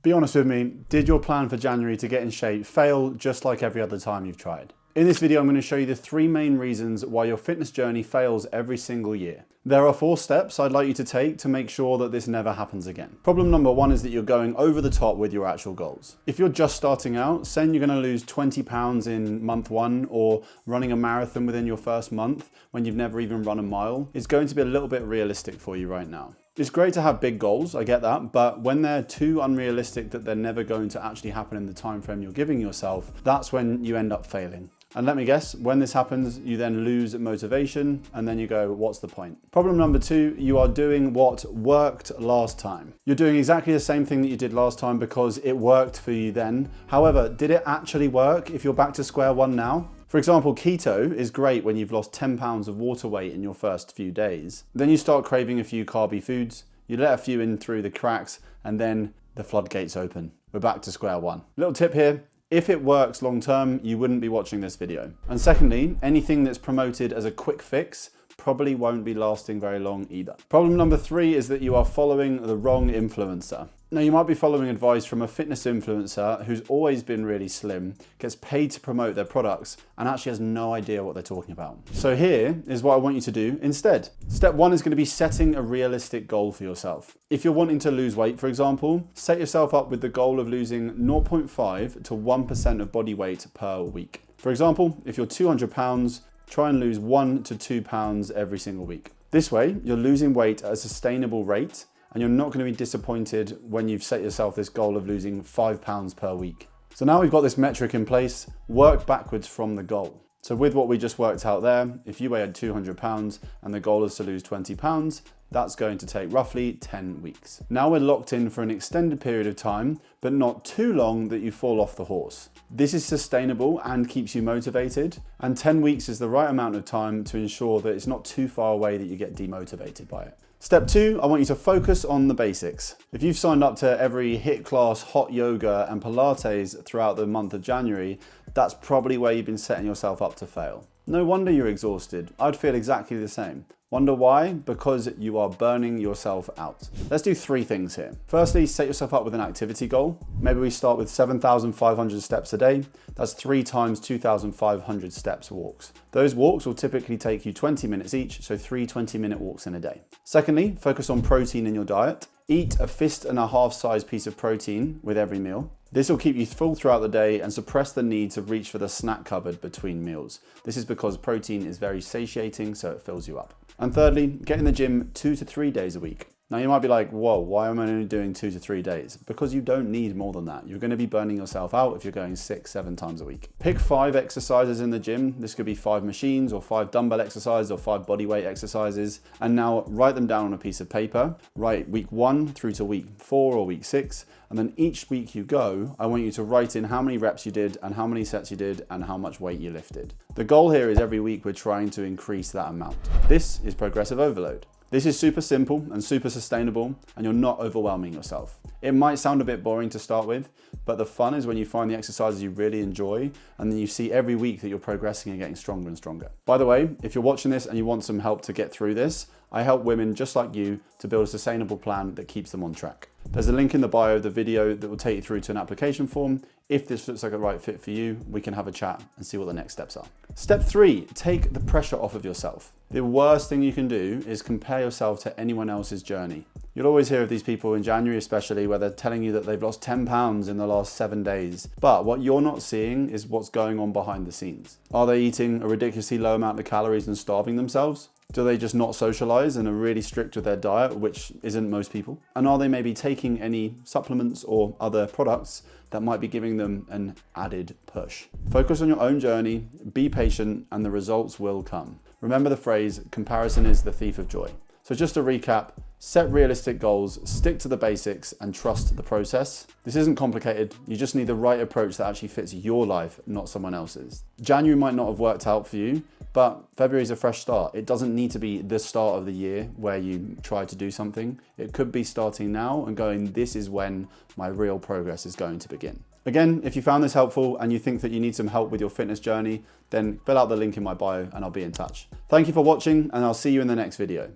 Be honest with me, did your plan for January to get in shape fail just like every other time you've tried? In this video, I'm going to show you the 3 main reasons why your fitness journey fails every single year. There are 4 steps I'd like you to take to make sure that this never happens again. Problem number 1 is that you're going over the top with your actual goals. If you're just starting out, saying you're going to lose 20 pounds in month 1 or running a marathon within your first month when you've never even run a mile is going to be a little bit realistic for you right now. It's great to have big goals, I get that, but when they're too unrealistic that they're never going to actually happen in the time frame you're giving yourself, that's when you end up failing. And let me guess, when this happens, you then lose motivation and then you go, what's the point? Problem number 2, you are doing what worked last time. You're doing exactly the same thing that you did last time because it worked for you then. However, did it actually work if you're back to square one now? For example, keto is great when you've lost 10 pounds of water weight in your first few days. Then you start craving a few carby foods, you let a few in through the cracks, and then the floodgates open. We're back to square one. Little tip here. If it works long term, you wouldn't be watching this video. And secondly, anything that's promoted as a quick fix probably won't be lasting very long either. Problem number 3 is that you are following the wrong influencer. Now, you might be following advice from a fitness influencer who's always been really slim, gets paid to promote their products, and actually has no idea what they're talking about. So here is what I want you to do instead. Step 1 is going to be setting a realistic goal for yourself. If you're wanting to lose weight, for example, set yourself up with the goal of losing 0.5 to 1% of body weight per week. For example, if you're 200 pounds, try and lose 1 to 2 pounds every single week. This way, you're losing weight at a sustainable rate, and you're not going to be disappointed when you've set yourself this goal of losing 5 pounds per week. So now we've got this metric in place, work backwards from the goal. So with what we just worked out there, if you weighed 200 pounds and the goal is to lose 20 pounds, that's going to take roughly 10 weeks. Now we're locked in for an extended period of time, but not too long that you fall off the horse. This is sustainable and keeps you motivated, and 10 weeks is the right amount of time to ensure that it's not too far away that you get demotivated by it. Step 2, I want you to focus on the basics. If you've signed up to every HIIT class, hot yoga and Pilates throughout the month of January, that's probably where you've been setting yourself up to fail. No wonder you're exhausted. I'd feel exactly the same. Wonder why? Because you are burning yourself out. Let's do 3 things here. Firstly, set yourself up with an activity goal. Maybe we start with 7,500 steps a day. That's 3 times 2,500 steps walks. Those walks will typically take you 20 minutes each, so 3 20-minute walks in a day. Secondly, focus on protein in your diet. Eat a 1.5 fist size piece of protein with every meal. This will keep you full throughout the day and suppress the need to reach for the snack cupboard between meals. This is because protein is very satiating, so it fills you up. And thirdly, get in the gym 2 to 3 days a week. Now you might be like, whoa, why am I only doing 2 to 3 days? Because you don't need more than that. You're going to be burning yourself out if you're going 6, 7 times a week. Pick 5 exercises in the gym. This could be 5 machines or 5 dumbbell exercises or 5 bodyweight exercises. And now write them down on a piece of paper. Write week 1 through to week 4 or week 6. And then each week you go, I want you to write in how many reps you did and how many sets you did and how much weight you lifted. The goal here is every week we're trying to increase that amount. This is progressive overload. This is super simple and super sustainable, and you're not overwhelming yourself. It might sound a bit boring to start with, but the fun is when you find the exercises you really enjoy, and then you see every week that you're progressing and getting stronger and stronger. By the way, if you're watching this and you want some help to get through this, I help women just like you to build a sustainable plan that keeps them on track. There's a link in the bio of the video that will take you through to an application form. If this looks like a right fit for you, we can have a chat and see what the next steps are. Step 3, take the pressure off of yourself. The worst thing you can do is compare yourself to anyone else's journey. You'll always hear of these people in January especially where they're telling you that they've lost 10 pounds in the last 7 days. But what you're not seeing is what's going on behind the scenes. Are they eating a ridiculously low amount of calories and starving themselves? Do they just not socialize and are really strict with their diet, which isn't most people? And are they maybe taking any supplements or other products that might be giving them an added push? Focus on your own journey, be patient, and the results will come. Remember the phrase, comparison is the thief of joy. So just to recap, set realistic goals, stick to the basics, and trust the process. This isn't complicated. You just need the right approach that actually fits your life, not someone else's. January might not have worked out for you, but February is a fresh start. It doesn't need to be the start of the year where you try to do something. It could be starting now and going, this is when my real progress is going to begin. Again, if you found this helpful and you think that you need some help with your fitness journey, then fill out the link in my bio and I'll be in touch. Thank you for watching, and I'll see you in the next video.